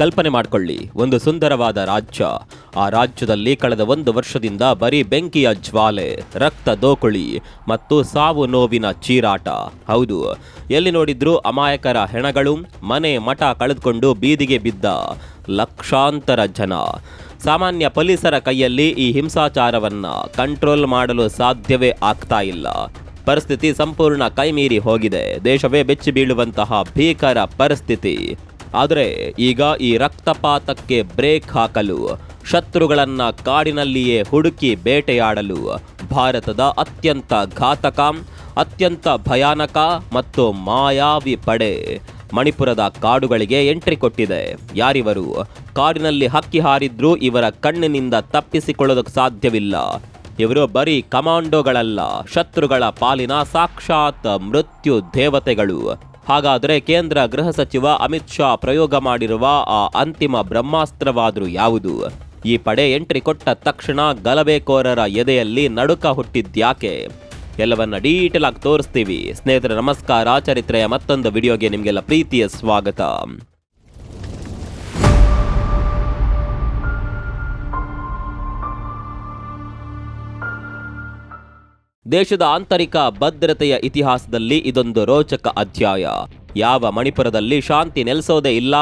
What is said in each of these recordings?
ಕಲ್ಪನೆ ಮಾಡಿಕೊಳ್ಳಿ, ಒಂದು ಸುಂದರವಾದ ರಾಜ್ಯ. ಆ ರಾಜ್ಯದಲ್ಲಿ ಕಳೆದ 1 ವರ್ಷದಿಂದ ಬರೀ ಬೆಂಕಿಯ ಜ್ವಾಲೆ, ರಕ್ತ ದೋಕುಳಿ ಮತ್ತು ಸಾವು ನೋವಿನ ಚೀರಾಟ. ಹೌದು, ಎಲ್ಲಿ ನೋಡಿದ್ರೂ ಅಮಾಯಕರ ಹೆಣಗಳು, ಮನೆ ಮಠ ಕಳೆದುಕೊಂಡು ಬೀದಿಗೆ ಬಿದ್ದ ಲಕ್ಷಾಂತರ ಜನ. ಸಾಮಾನ್ಯ ಪೊಲೀಸರ ಕೈಯಲ್ಲಿ ಈ ಹಿಂಸಾಚಾರವನ್ನ ಕಂಟ್ರೋಲ್ ಮಾಡಲು ಸಾಧ್ಯವೇ ಆಗ್ತಾ ಇಲ್ಲ. ಪರಿಸ್ಥಿತಿ ಸಂಪೂರ್ಣ ಕೈಮೀರಿ ಹೋಗಿದೆ. ದೇಶವೇ ಬೆಚ್ಚಿ ಬೀಳುವಂತಹ ಭೀಕರ ಪರಿಸ್ಥಿತಿ. ಆದರೆ ಈಗ ಈ ರಕ್ತಪಾತಕ್ಕೆ ಬ್ರೇಕ್ ಹಾಕಲು, ಶತ್ರುಗಳನ್ನ ಕಾಡಿನಲ್ಲಿಯೇ ಹುಡುಕಿ ಬೇಟೆಯಾಡಲು ಭಾರತದ ಅತ್ಯಂತ ಘಾತಕ, ಅತ್ಯಂತ ಭಯಾನಕ ಮತ್ತು ಮಾಯಾವಿ ಪಡೆ ಮಣಿಪುರದ ಕಾಡುಗಳಿಗೆ ಎಂಟ್ರಿ ಕೊಟ್ಟಿದೆ. ಯಾರಿವರು? ಕಾಡಿನಲ್ಲಿ ಹಕ್ಕಿ ಹಾರಿದ್ರೂ ಇವರ ಕಣ್ಣಿನಿಂದ ತಪ್ಪಿಸಿಕೊಳ್ಳೋದಕ್ಕೆ ಸಾಧ್ಯವಿಲ್ಲ. ಇವರು ಬರೀ ಕಮಾಂಡೋಗಳಲ್ಲ, ಶತ್ರುಗಳ ಪಾಲಿನ ಸಾಕ್ಷಾತ್ ಮೃತ್ಯು ದೇವತೆಗಳು. ಹಾಗಾದರೆ ಕೇಂದ್ರ ಗೃಹ ಸಚಿವ ಅಮಿತ್ ಶಾ ಪ್ರಯೋಗ ಮಾಡಿರುವ ಆ ಅಂತಿಮ ಬ್ರಹ್ಮಾಸ್ತ್ರವಾದರೂ ಯಾವುದು? ಈ ಪಡೆ ಎಂಟ್ರಿ ಕೊಟ್ಟ ತಕ್ಷಣ ಗಲಭೆಕೋರರ ಎದೆಯಲ್ಲಿ ನಡುಕ ಹುಟ್ಟಿದ್ಯಾಕೆ? ಎಲ್ಲವನ್ನ ಡೀಟೇಲ್ ಆಗಿ ತೋರಿಸ್ತೀವಿ. ಸ್ನೇಹಿತರೆ ನಮಸ್ಕಾರ, ಚರಿತ್ರೆಯ ಮತ್ತೊಂದು ವಿಡಿಯೋಗೆ ನಿಮಗೆಲ್ಲ ಪ್ರೀತಿಯ ಸ್ವಾಗತ. ದೇಶದ ಆಂತರಿಕ ಭದ್ರತೆಯ ಇತಿಹಾಸದಲ್ಲಿ ಇದೊಂದು ರೋಚಕ ಅಧ್ಯಾಯ. ಯಾವ ಮಣಿಪುರದಲ್ಲಿ ಶಾಂತಿ ನೆಲೆಸೋದೇ ಇಲ್ಲ,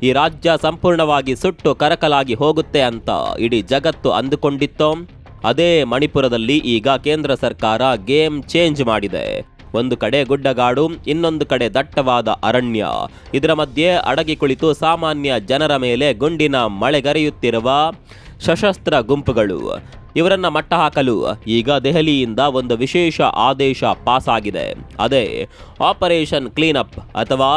ಈ ರಾಜ್ಯ ಸಂಪೂರ್ಣವಾಗಿ ಸುಟ್ಟು ಕರಕಲಾಗಿ ಹೋಗುತ್ತೆ ಅಂತ ಇಡೀ ಜಗತ್ತು ಅಂದುಕೊಂಡಿತ್ತೋ, ಅದೇ ಮಣಿಪುರದಲ್ಲಿ ಈಗ ಕೇಂದ್ರ ಸರ್ಕಾರ ಗೇಮ್ ಚೇಂಜ್ ಮಾಡಿದೆ. ಒಂದು ಕಡೆ ಗುಡ್ಡಗಾಡು, ಇನ್ನೊಂದು ಕಡೆ ದಟ್ಟವಾದ ಅರಣ್ಯ. ಇದರ ಮಧ್ಯೆ ಅಡಗಿ ಕುಳಿತು ಸಾಮಾನ್ಯ ಜನರ ಮೇಲೆ ಗುಂಡಿನ ಮಳೆಗರೆಯುತ್ತಿರುವ ಸಶಸ್ತ್ರ ಗುಂಪುಗಳು. ಇವರನ್ನ ಮಟ್ಟ ಹಾಕಲು ಈಗ ದೆಹಲಿಯಿಂದ ಒಂದು ವಿಶೇಷ ಆದೇಶ ಪಾಸ್ ಆಗಿದೆ. ಅದೇ ಆಪರೇಷನ್ ಕ್ಲೀನಪ್ ಅಥವಾ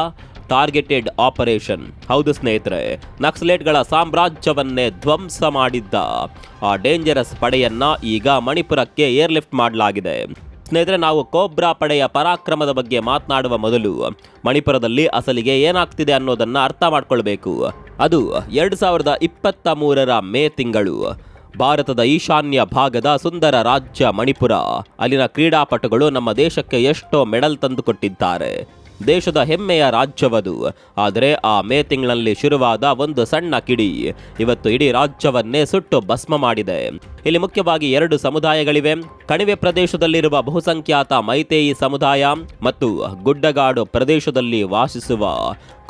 ಟಾರ್ಗೆಟೆಡ್ ಆಪರೇಷನ್. ಹೌದು ಸ್ನೇಹಿತರೆ, ನಕ್ಸಲೇಟ್ಗಳ ಸಾಮ್ರಾಜ್ಯವನ್ನೇ ಧ್ವಂಸ ಮಾಡಿದ್ದ ಆ ಡೇಂಜರಸ್ ಪಡೆಯನ್ನ ಈಗ ಮಣಿಪುರಕ್ಕೆ ಏರ್ಲಿಫ್ಟ್ ಮಾಡಲಾಗಿದೆ. ಸ್ನೇಹಿತರೆ, ನಾವು ಕೋಬ್ರಾ ಪಡೆಯ ಪರಾಕ್ರಮದ ಬಗ್ಗೆ ಮಾತನಾಡುವ ಮೊದಲು ಮಣಿಪುರದಲ್ಲಿ ಅಸಲಿಗೆ ಏನಾಗ್ತಿದೆ ಅನ್ನೋದನ್ನ ಅರ್ಥ ಮಾಡ್ಕೊಳ್ಬೇಕು. ಅದು 2023ರ ಮೇ ತಿಂಗಳು. ಭಾರತದ ಈಶಾನ್ಯ ಭಾಗದ ಸುಂದರ ರಾಜ್ಯ ಮಣಿಪುರ. ಅಲ್ಲಿನ ಕ್ರೀಡಾಪಟುಗಳು ನಮ್ಮ ದೇಶಕ್ಕೆ ಎಷ್ಟೋ ಮೆಡಲ್ ತಂದುಕೊಟ್ಟಿದ್ದಾರೆ. ದೇಶದ ಹೆಮ್ಮೆಯ ರಾಜ್ಯವದು. ಆದರೆ ಆ ಮೇ ತಿಂಗಳಲ್ಲಿ ಶುರುವಾದ ಒಂದು ಸಣ್ಣ ಕಿಡಿ ಇವತ್ತು ಇಡೀ ರಾಜ್ಯವನ್ನೇ ಸುಟ್ಟು ಭಸ್ಮ ಮಾಡಿದೆ. ಇಲ್ಲಿ ಮುಖ್ಯವಾಗಿ 2 ಸಮುದಾಯಗಳಿವೆ. ಕಣಿವೆ ಪ್ರದೇಶದಲ್ಲಿರುವ ಬಹುಸಂಖ್ಯಾತ ಮೈತೇಯಿ ಸಮುದಾಯ ಮತ್ತು ಗುಡ್ಡಗಾಡು ಪ್ರದೇಶದಲ್ಲಿ ವಾಸಿಸುವ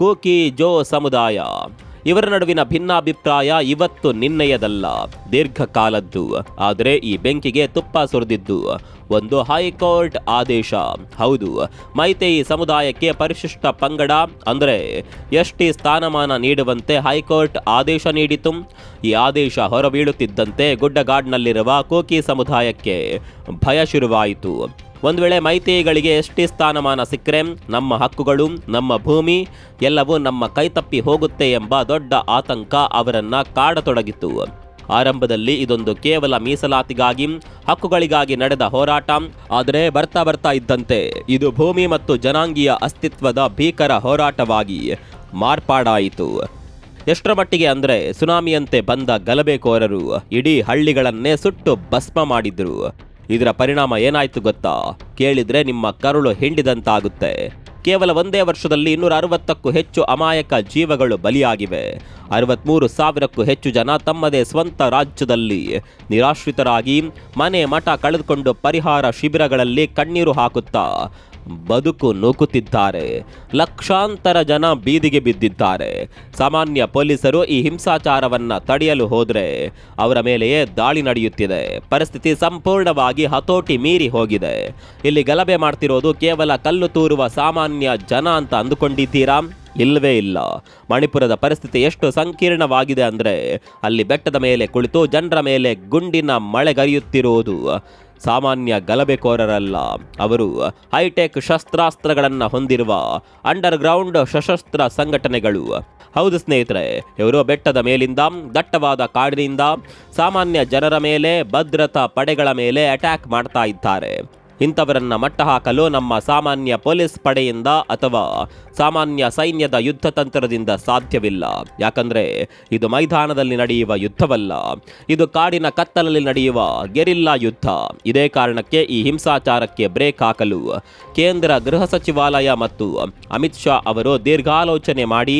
ಕೂಕಿ ಜೋ ಸಮುದಾಯ. ಇವರ ನಡುವಿನ ಭಿನ್ನಾಭಿಪ್ರಾಯ ಇವತ್ತು ನಿನ್ನೆಯದಲ್ಲ, ದೀರ್ಘಕಾಲದ್ದು. ಆದರೆ ಈ ಬೆಂಕಿಗೆ ತುಪ್ಪ ಸುರಿದಿದ್ದು ಒಂದು ಹೈಕೋರ್ಟ್ ಆದೇಶ. ಹೌದು, ಮೈತೇಯಿ ಸಮುದಾಯಕ್ಕೆ ಪರಿಶಿಷ್ಟ ಪಂಗಡ ಅಂದರೆ ಎಸ್ಟಿ ಸ್ಥಾನಮಾನ ನೀಡುವಂತೆ ಹೈಕೋರ್ಟ್ ಆದೇಶ ನೀಡಿತು. ಈ ಆದೇಶ ಹೊರಬೀಳುತ್ತಿದ್ದಂತೆ ಗುಡ್ಡಗಾಡ್ನಲ್ಲಿರುವ ಕೋಕಿ ಸಮುದಾಯಕ್ಕೆ ಭಯ ಶುರುವಾಯಿತು. ಒಂದು ವೇಳೆ ಮೈತೇಯಿಗಳಿಗೆ ಎಸ್ಟಿ ಸ್ಥಾನಮಾನ ಸಿಕ್ಕರೆ ನಮ್ಮ ಹಕ್ಕುಗಳು, ನಮ್ಮ ಭೂಮಿ ಎಲ್ಲವೂ ನಮ್ಮ ಕೈತಪ್ಪಿ ಹೋಗುತ್ತೆ ಎಂಬ ದೊಡ್ಡ ಆತಂಕ ಅವರನ್ನ ಕಾಡತೊಡಗಿತು. ಆರಂಭದಲ್ಲಿ ಇದೊಂದು ಕೇವಲ ಮೀಸಲಾತಿಗಾಗಿ, ಹಕ್ಕುಗಳಿಗಾಗಿ ನಡೆದ ಹೋರಾಟ. ಆದರೆ ಬರ್ತಾ ಇದ್ದಂತೆ ಇದು ಭೂಮಿ ಮತ್ತು ಜನಾಂಗೀಯ ಅಸ್ತಿತ್ವದ ಭೀಕರ ಹೋರಾಟವಾಗಿ ಮಾರ್ಪಾಡಾಯಿತು. ಎಷ್ಟರ ಮಟ್ಟಿಗೆ ಅಂದರೆ ಸುನಾಮಿಯಂತೆ ಬಂದ ಗಲಭೆಕೋರರು ಇಡೀ ಹಳ್ಳಿಗಳನ್ನೇ ಸುಟ್ಟು ಭಸ್ಮ ಮಾಡಿದ್ರು. ಇದರ ಪರಿಣಾಮ ಏನಾಯ್ತು ಗೊತ್ತಾ? ಕೇಳಿದ್ರೆ ನಿಮ್ಮ ಕರುಳು ಹಿಂಡಿದಂತಾಗುತ್ತೆ. ಕೇವಲ 1 ವರ್ಷದಲ್ಲಿ 260ಕ್ಕೂ ಹೆಚ್ಚು ಅಮಾಯಕ ಜೀವಗಳು ಬಲಿಯಾಗಿವೆ. 63,000ಕ್ಕೂ ಹೆಚ್ಚು ಜನ ತಮ್ಮದೇ ಸ್ವಂತ ರಾಜ್ಯದಲ್ಲಿ ನಿರಾಶ್ರಿತರಾಗಿ ಮನೆ ಮಠ ಕಳೆದುಕೊಂಡು ಪರಿಹಾರ ಶಿಬಿರಗಳಲ್ಲಿ ಕಣ್ಣೀರು ಹಾಕುತ್ತಾ ಬದುಕು ನೂಕುತ್ತಿದ್ದಾರೆ. ಲಕ್ಷಾಂತರ ಜನ ಬೀದಿಗೆ ಬಿದ್ದಿದ್ದಾರೆ. ಸಾಮಾನ್ಯ ಪೊಲೀಸರು ಈ ಹಿಂಸಾಚಾರವನ್ನ ತಡೆಯಲು ಹೋದ್ರೆ ಅವರ ಮೇಲೆಯೇ ದಾಳಿ ನಡೆಯುತ್ತಿದೆ. ಪರಿಸ್ಥಿತಿ ಸಂಪೂರ್ಣವಾಗಿ ಹತೋಟಿ ಮೀರಿ ಹೋಗಿದೆ. ಇಲ್ಲಿ ಗಲಭೆ ಮಾಡ್ತಿರೋದು ಕೇವಲ ಕಲ್ಲು ತೂರುವ ಸಾಮಾನ್ಯ ಜನ ಅಂತ ಅಂದುಕೊಂಡಿದ್ದೀರಾ? ಇಲ್ಲವೇ ಇಲ್ಲ. ಮಣಿಪುರದ ಪರಿಸ್ಥಿತಿ ಎಷ್ಟು ಸಂಕೀರ್ಣವಾಗಿದೆ ಅಂದರೆ ಅಲ್ಲಿ ಬೆಟ್ಟದ ಮೇಲೆ ಕುಳಿತು ಜನರ ಮೇಲೆ ಗುಂಡಿನ ಮಳೆಗರೆಯುತ್ತಿರುವುದು ಸಾಮಾನ್ಯ ಗಲಭೆಕೋರರಲ್ಲ. ಅವರು ಹೈಟೆಕ್ ಶಸ್ತ್ರಾಸ್ತ್ರಗಳನ್ನು ಹೊಂದಿರುವ ಅಂಡರ್ ಗ್ರೌಂಡ್ ಸಶಸ್ತ್ರ ಸಂಘಟನೆಗಳು. ಹೌದು ಸ್ನೇಹಿತರೆ, ಇವರು ಬೆಟ್ಟದ ಮೇಲಿಂದ, ದಟ್ಟವಾದ ಕಾಡಿನಿಂದ ಸಾಮಾನ್ಯ ಜನರ ಮೇಲೆ, ಭದ್ರತಾ ಪಡೆಗಳ ಮೇಲೆ ಅಟ್ಯಾಕ್ ಮಾಡ್ತಾ ಇದ್ದಾರೆ. ಇಂಥವರನ್ನ ಮಟ್ಟ ಹಾಕಲು ನಮ್ಮ ಸಾಮಾನ್ಯ ಪೊಲೀಸ್ ಪಡೆಯಿಂದ ಅಥವಾ ಸಾಮಾನ್ಯ ಸೈನ್ಯದ ಯುದ್ಧ ತಂತ್ರದಿಂದ ಸಾಧ್ಯವಿಲ್ಲ. ಯಾಕಂದ್ರೆ ಇದು ಮೈದಾನದಲ್ಲಿ ನಡೆಯುವ ಯುದ್ಧವಲ್ಲ, ಇದು ಕಾಡಿನ ಕತ್ತಲಲ್ಲಿ ನಡೆಯುವ ಗೆರಿಲ್ಲಾ ಯುದ್ಧ. ಇದೇ ಕಾರಣಕ್ಕೆ ಈ ಹಿಂಸಾಚಾರಕ್ಕೆ ಬ್ರೇಕ್ ಹಾಕಲು ಕೇಂದ್ರ ಗೃಹ ಸಚಿವಾಲಯ ಮತ್ತು ಅಮಿತ್ ಶಾ ಅವರು ದೀರ್ಘಾಲೋಚನೆ ಮಾಡಿ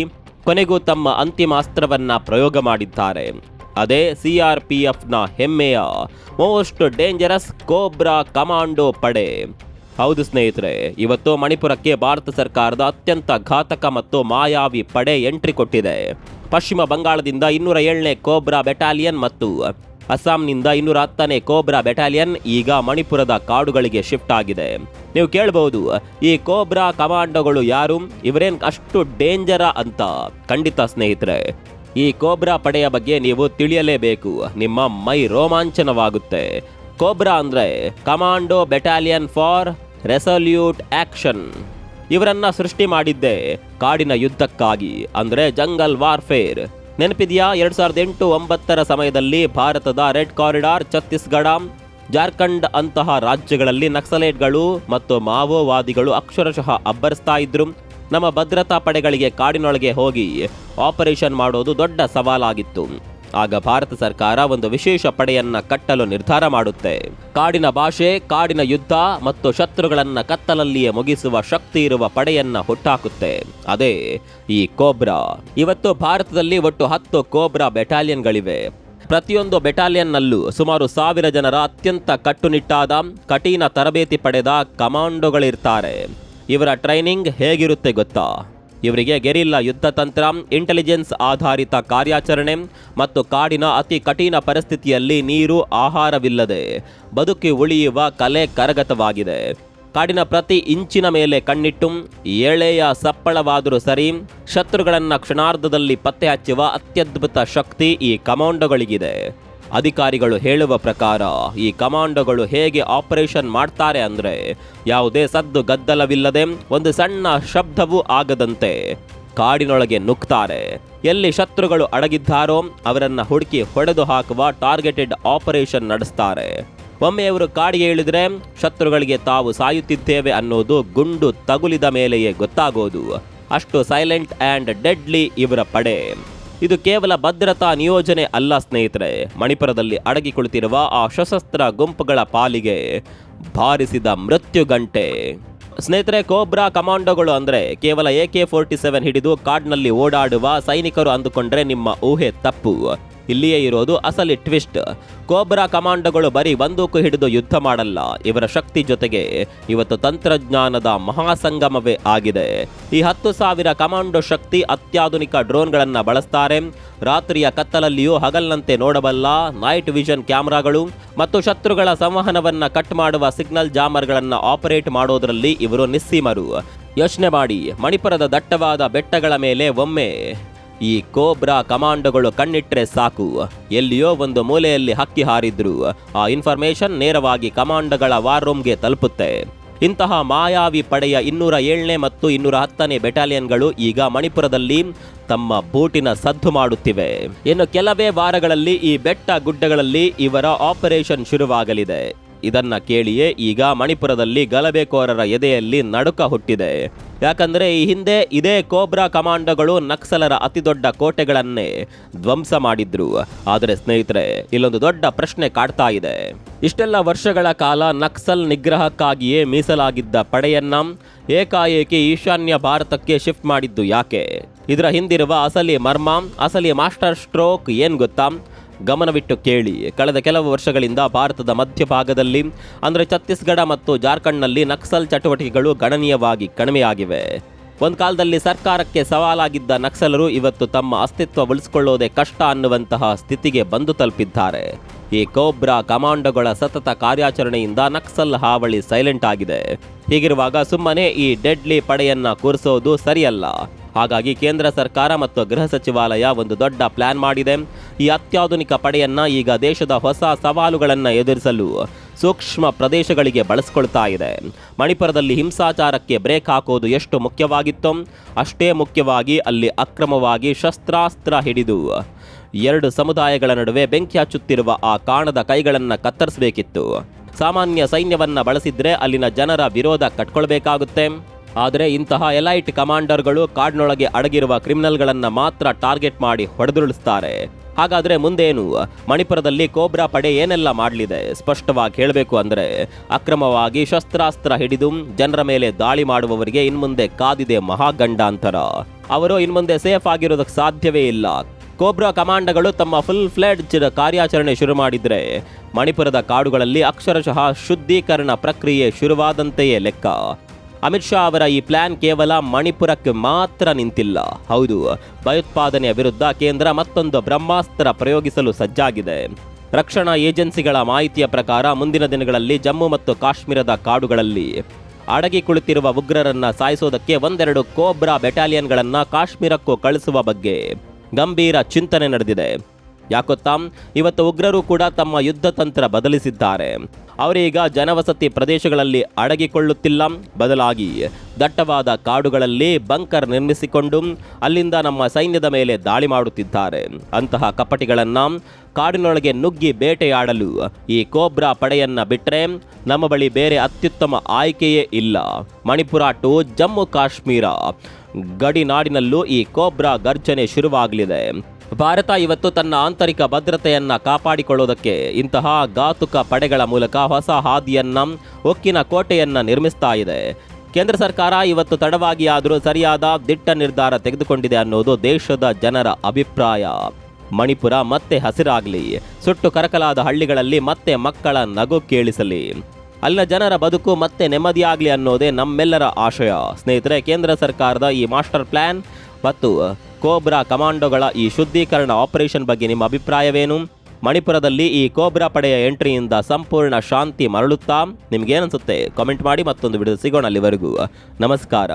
ಕೊನೆಗೂ ತಮ್ಮ ಅಂತಿಮ ಅಸ್ತ್ರವನ್ನ ಪ್ರಯೋಗ ಮಾಡಿದ್ದಾರೆ. ಅದೇ CRPFನ ಹೆಮ್ಮೆಯ ಮೋಸ್ಟ್ ಡೇಂಜರಸ್ ಕೋಬ್ರಾ ಕಮಾಂಡೋ ಪಡೆ. ಹೌದು ಸ್ನೇಹಿತರೆ, ಇವತ್ತು ಮಣಿಪುರಕ್ಕೆ ಭಾರತ ಸರ್ಕಾರದ ಅತ್ಯಂತ ಘಾತಕ ಮತ್ತು ಮಾಯಾವಿ ಪಡೆ ಎಂಟ್ರಿ ಕೊಟ್ಟಿದೆ. ಪಶ್ಚಿಮ ಬಂಗಾಳದಿಂದ 207ನೇ ಕೋಬ್ರಾ ಬೆಟಾಲಿಯನ್ ಮತ್ತು ಅಸ್ಸಾಂನಿಂದ 210ನೇ ಕೋಬ್ರಾ ಬೆಟಾಲಿಯನ್ ಈಗ ಮಣಿಪುರದ ಕಾಡುಗಳಿಗೆ ಶಿಫ್ಟ್ ಆಗಿದೆ. ನೀವು ಕೇಳಬಹುದು, ಈ ಕೋಬ್ರಾ ಕಮಾಂಡೋಗಳು ಯಾರು, ಇವರೇನ್ ಅಷ್ಟು ಡೇಂಜರ ಅಂತ? ಖಂಡಿತ ಸ್ನೇಹಿತರೆ, ಈ ಕೋಬ್ರಾ ಪಡೆಯ ಬಗ್ಗೆ ನೀವು ತಿಳಿಯಲೇಬೇಕು. ನಿಮ್ಮ ಮೈ ರೋಮಾಂಚನವಾಗುತ್ತೆ. ಕೋಬ್ರಾ ಅಂದ್ರೆ commando battalion for resolute action. ಇವರನ್ನ ಸೃಷ್ಟಿ ಮಾಡಿದ್ದೆ ಕಾಡಿನ ಯುದ್ಧಕ್ಕಾಗಿ, ಅಂದ್ರೆ ಜಂಗಲ್ ವಾರ್ಫೇರ್. ನೆನಪಿದೆಯಾ? 2008-9 ಸಮಯದಲ್ಲಿ ಭಾರತದ ರೆಡ್ ಕಾರಿಡಾರ್, ಛತ್ತೀಸ್ಗಢ, ಜಾರ್ಖಂಡ್ ಅಂತಹ ರಾಜ್ಯಗಳಲ್ಲಿ ನಕ್ಸಲೇಟ್ಗಳು ಮತ್ತು ಮಾವೋವಾದಿಗಳು ಅಕ್ಷರಶಃ ಅಬ್ಬರಿಸ್ತಾ ಇದ್ರು. ನಮ್ಮ ಭದ್ರತಾ ಪಡೆಗಳಿಗೆ ಕಾಡಿನೊಳಗೆ ಹೋಗಿ ಆಪರೇಷನ್ ಮಾಡೋದು ದೊಡ್ಡ ಸವಾಲಾಗಿತ್ತು. ಆಗ ಭಾರತ ಸರ್ಕಾರ ಒಂದು ವಿಶೇಷ ಪಡೆಯನ್ನ ಕಟ್ಟಲು ನಿರ್ಧಾರ ಮಾಡುತ್ತೆ. ಕಾಡಿನ ಭಾಷೆ, ಕಾಡಿನ ಯುದ್ಧ ಮತ್ತು ಶತ್ರುಗಳನ್ನ ಕತ್ತಲಲ್ಲಿಯೇ ಮುಗಿಸುವ ಶಕ್ತಿ ಇರುವ ಪಡೆಯನ್ನ ಹುಟ್ಟಾಕುತ್ತೆ. ಅದೇ ಈ ಕೋಬ್ರಾ. ಇವತ್ತು ಭಾರತದಲ್ಲಿ ಒಟ್ಟು 10 ಕೋಬ್ರಾ ಬೆಟಾಲಿಯನ್ಗಳಿವೆ. ಪ್ರತಿಯೊಂದು ಬೆಟಾಲಿಯನ್ನಲ್ಲೂ ಸುಮಾರು 1000 ಜನರ ಅತ್ಯಂತ ಕಟ್ಟುನಿಟ್ಟಾದ ಕಠಿಣ ತರಬೇತಿ ಪಡೆದ ಕಮಾಂಡೋಗಳಿರ್ತಾರೆ. ಇವರ ಟ್ರೈನಿಂಗ್ ಹೇಗಿರುತ್ತೆ ಗೊತ್ತಾ? ಇವರಿಗೆ ಗೆರಿಲ್ಲಾ ಯುದ್ಧ ತಂತ್ರ, ಇಂಟೆಲಿಜೆನ್ಸ್ ಆಧಾರಿತ ಕಾರ್ಯಾಚರಣೆ ಮತ್ತು ಕಾಡಿನ ಅತಿ ಕಠಿಣ ಪರಿಸ್ಥಿತಿಯಲ್ಲಿ ನೀರು, ಆಹಾರವಿಲ್ಲದೆ ಬದುಕಿ ಉಳಿಯುವ ಕಲೆ ಕರಗತವಾಗಿದೆ. ಕಾಡಿನ ಪ್ರತಿ ಇಂಚಿನ ಮೇಲೆ ಕಣ್ಣಿಟ್ಟು ಎಳೆಯ ಸಪ್ಪಳವಾದರೂ ಸರಿ ಶತ್ರುಗಳನ್ನು ಕ್ಷಣಾರ್ಧದಲ್ಲಿ ಪತ್ತೆ ಹಚ್ಚುವ ಅತ್ಯದ್ಭುತ ಶಕ್ತಿ ಈ ಕಮಾಂಡೋಗಳಿಗಿದೆ. ಅಧಿಕಾರಿಗಳು ಹೇಳುವ ಪ್ರಕಾರ ಈ ಕಮಾಂಡೋಗಳು ಹೇಗೆ ಆಪರೇಷನ್ ಮಾಡ್ತಾರೆ ಅಂದ್ರೆ, ಯಾವುದೇ ಸದ್ದು ಗದ್ದಲವಿಲ್ಲದೆ, ಒಂದು ಸಣ್ಣ ಶಬ್ದವೂ ಆಗದಂತೆ ಕಾಡಿನೊಳಗೆ ನುಗ್ತಾರೆ. ಎಲ್ಲಿ ಶತ್ರುಗಳು ಅಡಗಿದ್ದಾರೋ ಅವರನ್ನ ಹುಡುಕಿ ಹೊಡೆದು ಹಾಕುವ ಟಾರ್ಗೆಟೆಡ್ ಆಪರೇಷನ್ ನಡೆಸ್ತಾರೆ. ಒಮ್ಮೆ ಇವರು ಕಾಡಿಗೆ ಇಳಿದ್ರೆ ಶತ್ರುಗಳಿಗೆ ತಾವು ಸಾಯುತ್ತಿದ್ದೇವೆ ಅನ್ನೋದು ಗುಂಡು ತಗುಲಿದ ಮೇಲೆಯೇ ಗೊತ್ತಾಗೋದು. ಅಷ್ಟು ಸೈಲೆಂಟ್ ಆ್ಯಂಡ್ ಡೆಡ್ಲಿ ಇವರ ಪಡೆ. ಇದು ಕೇವಲ ಭದ್ರತಾ ನಿಯೋಜನೆ ಅಲ್ಲ ಸ್ನೇಹಿತರೆ, ಮಣಿಪುರದಲ್ಲಿ ಅಡಗಿ ಕುಳಿತಿರುವ ಆ ಸಶಸ್ತ್ರ ಗುಂಪುಗಳ ಪಾಲಿಗೆ ಬಾರಿಸಿದ ಮೃತ್ಯು ಗಂಟೆ. ಸ್ನೇಹಿತರೆ, ಕೋಬ್ರಾ ಕಮಾಂಡೋಗಳು ಅಂದ್ರೆ ಕೇವಲ AK-47 ಹಿಡಿದು ಕಾಡಿನಲ್ಲಿ ಓಡಾಡುವ ಸೈನಿಕರು ಅಂದುಕೊಂಡ್ರೆ ನಿಮ್ಮ ಊಹೆ ತಪ್ಪು. ಇಲ್ಲಿಯೇ ಇರೋದು ಅಸಲಿ ಟ್ವಿಸ್ಟ್. ಕೋಬ್ರಾ ಕಮಾಂಡೋಗಳು ಬರೀ ಬಂದೂಕು ಹಿಡಿದು ಯುದ್ಧ ಮಾಡಲ್ಲ. ಇವರ ಶಕ್ತಿ ಜೊತೆಗೆ ಇವತ್ತು ತಂತ್ರಜ್ಞಾನದ ಮಹಾಸಂಗಮವೇ ಆಗಿದೆ. ಈ 10,000 ಕಮಾಂಡೋ ಶಕ್ತಿ ಅತ್ಯಾಧುನಿಕ ಡ್ರೋನ್ಗಳನ್ನು ಬಳಸ್ತಾರೆ. ರಾತ್ರಿಯ ಕತ್ತಲಲ್ಲಿಯೂ ಹಗಲಿನಂತೆ ನೋಡಬಲ್ಲ ನೈಟ್ ವಿಷನ್ ಕ್ಯಾಮೆರಾಗಳು ಮತ್ತು ಶತ್ರುಗಳ ಸಂವಹನವನ್ನ ಕಟ್ ಮಾಡುವ ಸಿಗ್ನಲ್ ಜಾಮರ್ಗಳನ್ನು ಆಪರೇಟ್ ಮಾಡೋದ್ರಲ್ಲಿ ಇವರು ನಿಸ್ಸೀಮರು. ಯೋಚನೆ ಮಾಡಿ, ಮಣಿಪುರದ ದಟ್ಟವಾದ ಬೆಟ್ಟಗಳ ಮೇಲೆ ಒಮ್ಮೆ ಈ ಕೋಬ್ರಾ ಕಮಾಂಡೋಗಳು ಕಣ್ಣಿಟ್ರೆ ಸಾಕು, ಎಲ್ಲಿಯೋ ಒಂದು ಮೂಲೆಯಲ್ಲಿ ಹಕ್ಕಿ ಹಾರಿದ್ರು ಆ ಇನ್ಫಾರ್ಮೇಶನ್ ನೇರವಾಗಿ ಕಮಾಂಡೋಗಳ ವಾರ್ ರೂಮ್ಗೆ ತಲುಪುತ್ತೆ. ಇಂತಹ ಮಾಯಾವಿ ಪಡೆಯ 207ನೇ ಮತ್ತು 210ನೇ ಬೆಟಾಲಿಯನ್ಗಳು ಈಗ ಮಣಿಪುರದಲ್ಲಿ ತಮ್ಮ ಬೂಟಿನ ಸದ್ದು ಮಾಡುತ್ತಿವೆ. ಇನ್ನು ಕೆಲವೇ ವಾರಗಳಲ್ಲಿ ಈ ಬೆಟ್ಟ ಗುಡ್ಡಗಳಲ್ಲಿ ಇವರ ಆಪರೇಷನ್ ಶುರುವಾಗಲಿದೆ. ಇದನ್ನ ಕೇಳಿಯೇ ಈಗ ಮಣಿಪುರದಲ್ಲಿ ಗಲಭೆಕೋರರ ಎದೆಯಲ್ಲಿ ನಡುಕ ಹುಟ್ಟಿದೆ. ಯಾಕಂದ್ರೆ ಈ ಹಿಂದೆ ಇದೇ ಕೋಬ್ರಾ ಕಮಾಂಡೋಗಳು ನಕ್ಸಲರ ಅತಿದೊಡ್ಡ ಕೋಟೆಗಳನ್ನೇ ಧ್ವಂಸ ಮಾಡಿದ್ರು. ಆದರೆ ಸ್ನೇಹಿತರೆ, ಇಲ್ಲೊಂದು ದೊಡ್ಡ ಪ್ರಶ್ನೆ ಕಾಡ್ತಾ ಇದೆ. ಇಷ್ಟೆಲ್ಲ ವರ್ಷಗಳ ಕಾಲ ನಕ್ಸಲ್ ನಿಗ್ರಹಕ್ಕಾಗಿಯೇ ಮೀಸಲಾಗಿದ್ದ ಪಡೆಯನ್ನ ಏಕಾಏಕಿ ಈಶಾನ್ಯ ಭಾರತಕ್ಕೆ ಶಿಫ್ಟ್ ಮಾಡಿದ್ದು ಯಾಕೆ? ಇದರ ಹಿಂದಿರುವ ಅಸಲಿ ಮರ್ಮ, ಅಸಲಿ ಮಾಸ್ಟರ್ ಸ್ಟ್ರೋಕ್ ಏನ್ ಗೊತ್ತಾ? ಗಮನವಿಟ್ಟು ಕೇಳಿ. ಕಳೆದ ಕೆಲವು ವರ್ಷಗಳಿಂದ ಭಾರತದ ಮಧ್ಯಭಾಗದಲ್ಲಿ ಅಂದರೆ ಛತ್ತೀಸ್ಗಢ ಮತ್ತು ಜಾರ್ಖಂಡ್ನಲ್ಲಿ ನಕ್ಸಲ್ ಚಟುವಟಿಕೆಗಳು ಗಣನೀಯವಾಗಿ ಕಡಿಮೆಯಾಗಿವೆ. ಒಂದು ಕಾಲದಲ್ಲಿ ಸರ್ಕಾರಕ್ಕೆ ಸವಾಲಾಗಿದ್ದ ನಕ್ಸಲರು ಇವತ್ತು ತಮ್ಮ ಅಸ್ತಿತ್ವ ಉಳಿಸಿಕೊಳ್ಳೋದೇ ಕಷ್ಟ ಅನ್ನುವಂತಹ ಸ್ಥಿತಿಗೆ ಬಂದು ತಲುಪಿದ್ದಾರೆ. ಈ ಕೋಬ್ರಾ ಕಮಾಂಡೋಗಳ ಸತತ ಕಾರ್ಯಾಚರಣೆಯಿಂದ ನಕ್ಸಲ್ ಹಾವಳಿ ಸೈಲೆಂಟ್ ಆಗಿದೆ. ಹೀಗಿರುವಾಗ ಸುಮ್ಮನೆ ಈ ಡೆಡ್ಲಿ ಪಡೆಯನ್ನ ಕೂರಿಸೋದು ಸರಿಯಲ್ಲ. ಹಾಗಾಗಿ ಕೇಂದ್ರ ಸರ್ಕಾರ ಮತ್ತು ಗೃಹ ಸಚಿವಾಲಯ ಒಂದು ದೊಡ್ಡ ಪ್ಲಾನ್ ಮಾಡಿದೆ. ಈ ಅತ್ಯಾಧುನಿಕ ಪಡೆಯನ್ನ ಈಗ ದೇಶದ ಹೊಸ ಸವಾಲುಗಳನ್ನು ಎದುರಿಸಲು ಸೂಕ್ಷ್ಮ ಪ್ರದೇಶಗಳಿಗೆ ಬಳಸಿಕೊಳ್ತಾ ಇದೆ. ಮಣಿಪುರದಲ್ಲಿ ಹಿಂಸಾಚಾರಕ್ಕೆ ಬ್ರೇಕ್ ಹಾಕೋದು ಎಷ್ಟು ಮುಖ್ಯವಾಗಿತ್ತೋ ಅಷ್ಟೇ ಮುಖ್ಯವಾಗಿ ಅಲ್ಲಿ ಅಕ್ರಮವಾಗಿ ಶಸ್ತ್ರಾಸ್ತ್ರ ಹಿಡಿದು 2 ಸಮುದಾಯಗಳ ನಡುವೆ ಬೆಂಕಿ ಹಚ್ಚುತ್ತಿರುವ ಆ ಕಾಣದ ಕೈಗಳನ್ನು ಕತ್ತರಿಸಬೇಕಿತ್ತು. ಸಾಮಾನ್ಯ ಸೈನ್ಯವನ್ನ ಬಳಸಿದ್ರೆ ಅಲ್ಲಿನ ಜನರ ವಿರೋಧ ಕಟ್ಕೊಳ್ಬೇಕಾಗುತ್ತೆ. ಆದರೆ ಇಂತಹ ಎಲೈಟ್ ಕಮಾಂಡರ್ಗಳು ಕಾಡಿನೊಳಗೆ ಅಡಗಿರುವ ಕ್ರಿಮಿನಲ್ಗಳನ್ನು ಮಾತ್ರ ಟಾರ್ಗೆಟ್ ಮಾಡಿ ಹೊಡೆದುರುಳಿಸ್ತಾರೆ. ಹಾಗಾದ್ರೆ ಮುಂದೇನು? ಮಣಿಪುರದಲ್ಲಿ ಕೋಬ್ರಾ ಪಡೆ ಏನೆಲ್ಲ ಮಾಡಲಿದೆ? ಸ್ಪಷ್ಟವಾಗಿ ಹೇಳಬೇಕು ಅಂದರೆ ಅಕ್ರಮವಾಗಿ ಶಸ್ತ್ರಾಸ್ತ್ರ ಹಿಡಿದು ಜನರ ಮೇಲೆ ದಾಳಿ ಮಾಡುವವರಿಗೆ ಇನ್ಮುಂದೆ ಕಾದಿದೆ ಮಹಾಗಂಡಾಂತರ. ಅವರು ಇನ್ಮುಂದೆ ಸೇಫ್ ಆಗಿರೋದಕ್ಕೆ ಸಾಧ್ಯವೇ ಇಲ್ಲ. ಕೋಬ್ರಾ ಕಮಾಂಡಗಳು ತಮ್ಮ ಫುಲ್ ಫ್ಲೆಡ್ಜ್ಡ್ ಕಾರ್ಯಾಚರಣೆ ಶುರು ಮಾಡಿದ್ರೆ ಮಣಿಪುರದ ಕಾಡುಗಳಲ್ಲಿ ಅಕ್ಷರಶಃ ಶುದ್ಧೀಕರಣ ಪ್ರಕ್ರಿಯೆ ಶುರುವಾದಂತೆಯೇ ಲೆಕ್ಕ. ಅಮಿತ್ ಶಾ ಅವರ ಈ ಪ್ಲಾನ್ ಕೇವಲ ಮಣಿಪುರಕ್ಕೆ ಮಾತ್ರ ನಿಂತಿಲ್ಲ. ಹೌದು, ಭಯೋತ್ಪಾದನೆಯ ವಿರುದ್ಧ ಕೇಂದ್ರ ಮತ್ತೊಂದು ಬ್ರಹ್ಮಾಸ್ತ್ರ ಪ್ರಯೋಗಿಸಲು ಸಜ್ಜಾಗಿದೆ. ರಕ್ಷಣಾ ಏಜೆನ್ಸಿಗಳ ಮಾಹಿತಿಯ ಪ್ರಕಾರ ಮುಂದಿನ ದಿನಗಳಲ್ಲಿ ಜಮ್ಮು ಮತ್ತು ಕಾಶ್ಮೀರದ ಕಾಡುಗಳಲ್ಲಿ ಅಡಗಿ ಕುಳಿತಿರುವ ಉಗ್ರರನ್ನ ಸಾಯಿಸೋದಕ್ಕೆ ಒಂದೆರಡು ಕೋಬ್ರಾ ಬೆಟಾಲಿಯನ್ಗಳನ್ನ ಕಾಶ್ಮೀರಕ್ಕೂ ಕಳಿಸುವ ಬಗ್ಗೆ ಗಂಭೀರ ಚಿಂತನೆ ನಡೆದಿದೆ. ಯಾಕೊತ್ತಾ, ಇವತ್ತು ಉಗ್ರರು ಕೂಡ ತಮ್ಮ ಯುದ್ಧ ತಂತ್ರ ಬದಲಿಸಿದ್ದಾರೆ. ಅವರೀಗ ಜನವಸತಿ ಪ್ರದೇಶಗಳಲ್ಲಿ ಅಡಗಿಕೊಳ್ಳುತ್ತಿಲ್ಲ, ಬದಲಾಗಿ ದಟ್ಟವಾದ ಕಾಡುಗಳಲ್ಲಿ ಬಂಕರ್ ನಿರ್ಮಿಸಿಕೊಂಡು ಅಲ್ಲಿಂದ ನಮ್ಮ ಸೈನ್ಯದ ಮೇಲೆ ದಾಳಿ ಮಾಡುತ್ತಿದ್ದಾರೆ. ಅಂತಹ ಕಪಟಿಗಳನ್ನು ಕಾಡಿನೊಳಗೆ ನುಗ್ಗಿ ಬೇಟೆಯಾಡಲು ಈ ಕೋಬ್ರಾ ಪಡೆಯನ್ನ ಬಿಟ್ಟರೆ ನಮ್ಮ ಬಳಿ ಬೇರೆ ಅತ್ಯುತ್ತಮ ಆಯ್ಕೆಯೇ ಇಲ್ಲ. ಮಣಿಪುರ ಟು ಜಮ್ಮು ಕಾಶ್ಮೀರ ಗಡಿನಾಡಿನಲ್ಲೂ ಈ ಕೋಬ್ರಾ ಗರ್ಜನೆ ಶುರುವಾಗಲಿದೆ. ಭಾರತ ಇವತ್ತು ತನ್ನ ಆಂತರಿಕ ಭದ್ರತೆಯನ್ನ ಕಾಪಾಡಿಕೊಳ್ಳೋದಕ್ಕೆ ಇಂತಹ ಘಾತುಕ ಪಡೆಗಳ ಮೂಲಕ ಹೊಸ ಹಾದಿಯನ್ನ, ಉಕ್ಕಿನ ಕೋಟೆಯನ್ನ ನಿರ್ಮಿಸ್ತಾ ಇದೆ. ಕೇಂದ್ರ ಸರ್ಕಾರ ಇವತ್ತು ತಡವಾಗಿ ಆದರೂ ಸರಿಯಾದ ದಿಟ್ಟ ನಿರ್ಧಾರ ತೆಗೆದುಕೊಂಡಿದೆ ಅನ್ನೋದು ದೇಶದ ಜನರ ಅಭಿಪ್ರಾಯ. ಮಣಿಪುರ ಮತ್ತೆ ಹಸಿರಾಗಲಿ, ಸುಟ್ಟು ಕರಕಲಾದ ಹಳ್ಳಿಗಳಲ್ಲಿ ಮತ್ತೆ ಮಕ್ಕಳ ನಗು ಕೇಳಿಸಲಿ, ಅಲ್ಲಿನ ಜನರ ಬದುಕು ಮತ್ತೆ ನೆಮ್ಮದಿಯಾಗಲಿ ಅನ್ನೋದೇ ನಮ್ಮೆಲ್ಲರ ಆಶಯ. ಸ್ನೇಹಿತರೆ, ಕೇಂದ್ರ ಸರ್ಕಾರದ ಈ ಮಾಸ್ಟರ್ ಪ್ಲಾನ್ ಮತ್ತು ಕೋಬ್ರಾ ಕಮಾಂಡೋಗಳ ಈ ಶುದ್ಧೀಕರಣ ಆಪರೇಷನ್ ಬಗ್ಗೆ ನಿಮ್ಮ ಅಭಿಪ್ರಾಯವೇನು? ಮಣಿಪುರದಲ್ಲಿ ಈ ಕೋಬ್ರಾ ಪಡೆಯ ಎಂಟ್ರಿಯಿಂದ ಸಂಪೂರ್ಣ ಶಾಂತಿ ಮರಳುತ್ತಾ? ನಿಮ್ಗೇನನ್ಸುತ್ತೆ? ಕಾಮೆಂಟ್ ಮಾಡಿ. ಮತ್ತೊಂದು ವಿಡಿಯೋ ಸಿಗೋಣ. ಅಲ್ಲಿವರೆಗೂ ನಮಸ್ಕಾರ.